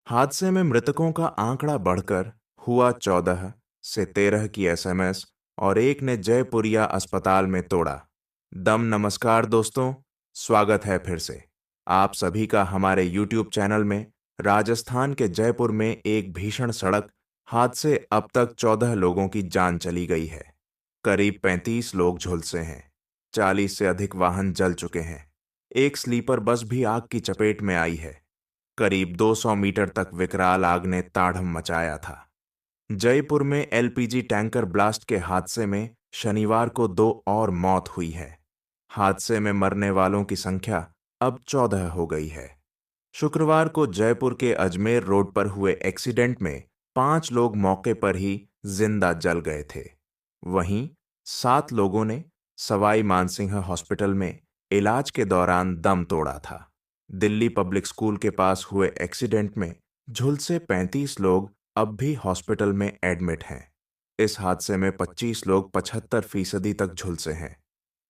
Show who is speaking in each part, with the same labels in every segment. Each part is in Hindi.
Speaker 1: हादसे में मृतकों का आंकड़ा बढ़कर हुआ 14 से 13 की एसएमएस और एक ने जयपुरिया अस्पताल में तोड़ा दम। नमस्कार दोस्तों, स्वागत है फिर से आप सभी का हमारे यूट्यूब चैनल में। राजस्थान के जयपुर में एक भीषण सड़क हादसे अब तक 14 लोगों की जान चली गई है। करीब 35 लोग झुलसे हैं। 40 से अधिक वाहन जल चुके हैं। एक स्लीपर बस भी आग की चपेट में आई है। करीब 200 मीटर तक विकराल आग ने ताड़म मचाया था। जयपुर में एलपीजी टैंकर ब्लास्ट के हादसे में शनिवार को 2 और मौत हुई है। हादसे में मरने वालों की संख्या अब 14 हो गई है। शुक्रवार को जयपुर के अजमेर रोड पर हुए एक्सीडेंट में 5 लोग मौके पर ही जिंदा जल गए थे। वहीं 7 लोगों ने सवाई मानसिंह हॉस्पिटल में इलाज के दौरान दम तोड़ा था। दिल्ली पब्लिक स्कूल के पास हुए एक्सीडेंट में झुलसे 35 लोग अब भी हॉस्पिटल में एडमिट हैं। इस हादसे में 25 लोग 75% तक झुलसे हैं।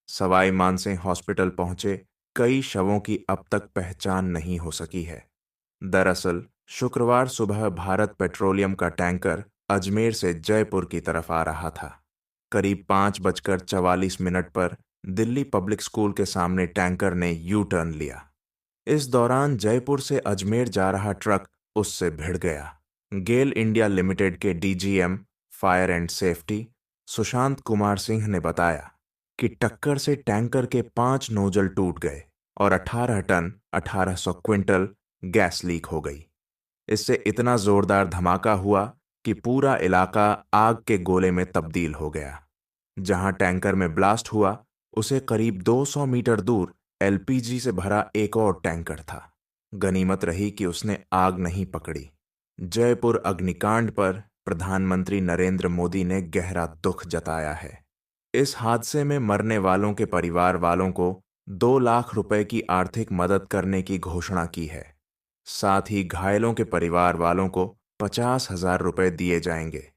Speaker 1: सवाई मानसिंह हॉस्पिटल पहुंचे कई शवों की अब तक पहचान नहीं हो सकी है। दरअसल शुक्रवार सुबह भारत पेट्रोलियम का टैंकर अजमेर से जयपुर की तरफ आ रहा था। करीब 5:44 पर दिल्ली पब्लिक स्कूल के सामने टैंकर ने यू टर्न लिया। इस दौरान जयपुर से अजमेर जा रहा ट्रक उससे भिड़ गया। गेल इंडिया लिमिटेड के DGM fire and safety Sushant Kumar Singh ने बताया कि टक्कर से टैंकर के 5 नोजल टूट गए और 18 टन 1800 क्विंटल गैस लीक हो गई। इससे इतना जोरदार धमाका हुआ कि पूरा इलाका आग के गोले में तब्दील हो गया। जहां टैंकर में ब्लास्ट हुआ, उसे करीब 200 मीटर दूर एलपीजी से भरा एक और टैंकर था। गनीमत रही कि उसने आग नहीं पकड़ी। जयपुर अग्निकांड पर प्रधानमंत्री नरेंद्र मोदी ने गहरा दुख जताया है। इस हादसे में मरने वालों के परिवार वालों को 2 लाख रुपए की आर्थिक मदद करने की घोषणा की है। साथ ही घायलों के परिवार वालों को 50,000 रुपए दिए जाएंगे।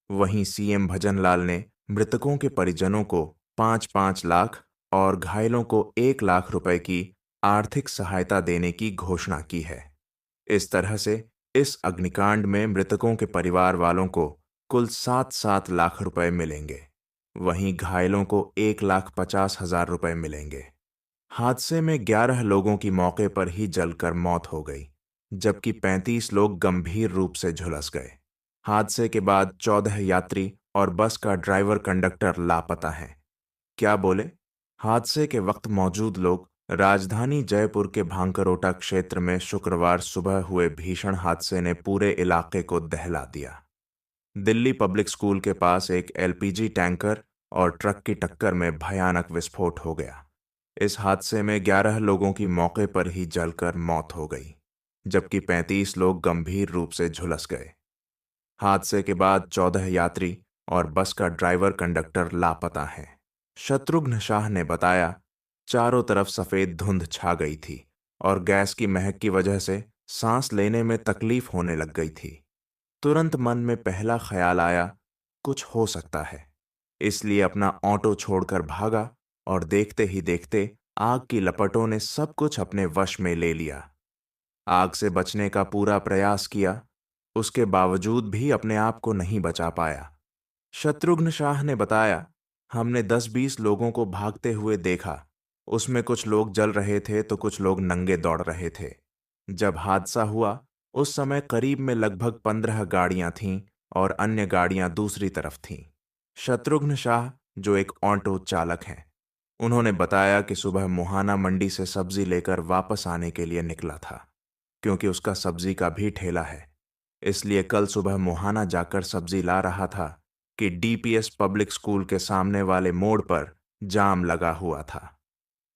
Speaker 1: वहीं सीएम भजनलाल ने मृतकों के परिजनों को 5-5 लाख और घायलों को 1 लाख रुपए की आर्थिक सहायता देने की घोषणा की है। इस तरह से इस अग्निकांड में मृतकों के परिवार वालों को कुल 7-7 लाख रुपए मिलेंगे। वहीं घायलों को 1,50,000 रुपए मिलेंगे। हादसे में 11 लोगों की मौके पर ही जलकर मौत हो गई, जबकि 35 लोग गंभीर रूप से झुलस गए। हादसे के बाद 14 यात्री और बस का ड्राइवर कंडक्टर लापता हैं। क्या बोले? हादसे के वक्त मौजूद लोग राजधानी जयपुर के भांकरोटा क्षेत्र में शुक्रवार सुबह हुए भीषण हादसे ने पूरे इलाके को दहला दिया। दिल्ली पब्लिक स्कूल के पास एक एलपीजी टैंकर और ट्रक की टक्कर में भयानक विस्फोट हो गया। इस हादसे में 11 लोगों की मौके पर ही जलकर मौत हो गई, जबकि 35 लोग गंभीर रूप से झुलस गए। हादसे के बाद 14 यात्री और बस का ड्राइवर कंडक्टर लापता हैं। शत्रुघ्न शाह ने बताया, चारों तरफ सफेद धुंध छा गई थी और गैस की महक की वजह से सांस लेने में तकलीफ होने लग गई थी। तुरंत मन में पहला ख्याल आया, कुछ हो सकता है, इसलिए अपना ऑटो छोड़कर भागा और देखते ही देखते आग की लपटों ने सब कुछ अपने वश में ले लिया। आग से बचने का पूरा प्रयास किया, उसके बावजूद भी अपने आप को नहीं बचा पाया। शत्रुघ्न शाह ने बताया, हमने 10-20 लोगों को भागते हुए देखा। उसमें कुछ लोग जल रहे थे तो कुछ लोग नंगे दौड़ रहे थे। जब हादसा हुआ, उस समय करीब में लगभग 15 गाड़ियां थीं और अन्य गाड़ियां दूसरी तरफ थीं। शत्रुघ्न शाह, जो एक ऑटो चालक हैं, उन्होंने बताया कि सुबह मुहाना मंडी से सब्जी लेकर वापस आने के लिए निकला था। क्योंकि उसका सब्जी का भी ठेला है, इसलिए कल सुबह मुहाना जाकर सब्जी ला रहा था कि डीपीएस पब्लिक स्कूल के सामने वाले मोड़ पर जाम लगा हुआ था।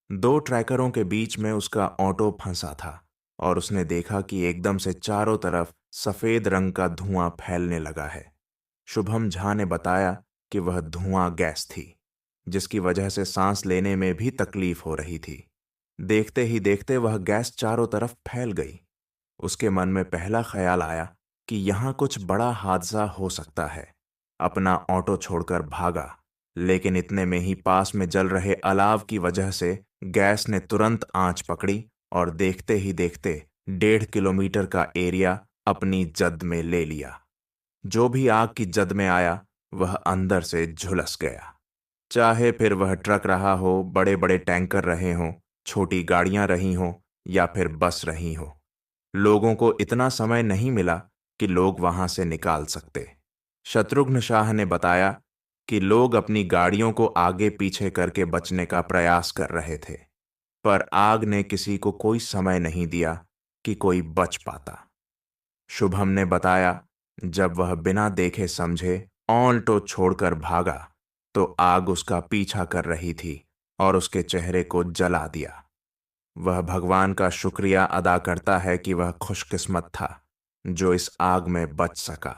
Speaker 1: 2 ट्रैकरों के बीच में उसका ऑटो फंसा था और उसने देखा कि एकदम से चारों तरफ सफेद रंग का धुआं फैलने लगा है। शुभम झा ने बताया कि वह धुआं गैस थी, जिसकी वजह से सांस लेने में भी तकलीफ हो रही थी। देखते ही देखते वह गैस चारों तरफ फैल गई। उसके मन में पहला ख्याल आया कि यहाँ कुछ बड़ा हादसा हो सकता है। अपना ऑटो छोड़कर भागा, लेकिन इतने में ही पास में जल रहे अलाव की वजह से गैस ने तुरंत आंच पकड़ी और देखते ही देखते 1.5 किलोमीटर का एरिया अपनी जद में ले लिया। जो भी आग की जद में आया वह अंदर से झुलस गया। चाहे फिर वह ट्रक रहा हो, बड़े बड़े टैंकर रहे हों, छोटी गाड़ियां रही हों या फिर बस रही हो, लोगों को इतना समय नहीं मिला कि लोग वहां से निकाल सकते। शत्रुघ्न शाह ने बताया कि लोग अपनी गाड़ियों को आगे पीछे करके बचने का प्रयास कर रहे थे, पर आग ने किसी को कोई समय नहीं दिया कि कोई बच पाता। शुभम ने बताया, जब वह बिना देखे समझे ऑल्टो छोड़कर भागा तो आग उसका पीछा कर रही थी और उसके चेहरे को जला दिया। वह भगवान का शुक्रिया अदा करता है कि वह खुशकिस्मत था जो इस आग में बच सका।